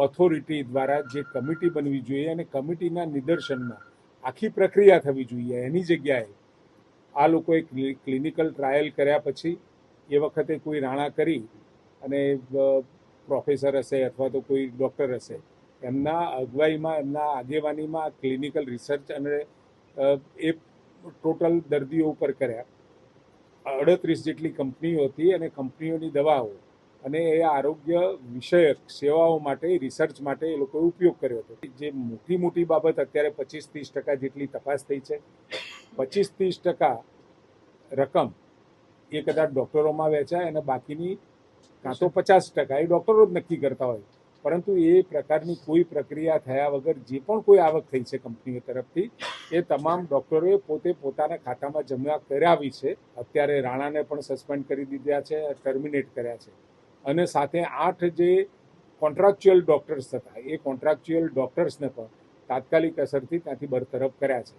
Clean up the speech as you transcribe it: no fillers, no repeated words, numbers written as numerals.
Authority દ્વારા જે committee બનવી જોઈએ અને કમિટીના નિદર્શનમાં આખી પ્રક્રિયા થવી જોઈએ, એની જગ્યાએ આ લોકોએ ક્લિનિકલ ટ્રાયલ કર્યા પછી એ વખતે કોઈ રાણા કરી અને પ્રોફેસર હશે અથવા તો કોઈ ડૉક્ટર હશે એમના અગવાઈમાં એમના આગેવાનીમાં ક્લિનિકલ રિસર્ચ અને એ ટોટલ દર્દીઓ ઉપર કર્યા. 38 જેટલી કંપનીઓ હતી અને કંપનીઓની દવાઓ અને એ આરોગ્ય વિષયક સેવાઓ માટે રિસર્ચ માટે એ લોકોએ ઉપયોગ કર્યો હતો. જે મોટી બાબત અત્યારે 25-30% જેટલી તપાસ થઈ છે. 25-30% રકમ એ કદાચ ડૉક્ટરોમાં વેચાય અને બાકીની કાં તો 50% એ ડૉક્ટરો જ નક્કી કરતા હોય. પરંતુ એ પ્રકારની કોઈ પ્રક્રિયા થયા વગર જે પણ કોઈ આવક થઈ છે કંપનીઓ તરફથી એ તમામ ડૉક્ટરોએ પોતે પોતાના ખાતામાં જમા કરાવી છે. અત્યારે રાણાને પણ સસ્પેન્ડ કરી દીધા છે, ટર્મિનેટ કર્યા છે અને સાથે 8 જે કોન્ટ્રાક્ચ્યુઅલ ડૉક્ટર્સ હતા એ કોન્ટ્રાક્ચ્યુઅલ ડૉક્ટર્સને પણ તાત્કાલિક અસરથી ત્યાંથી બરતરફ કર્યા છે.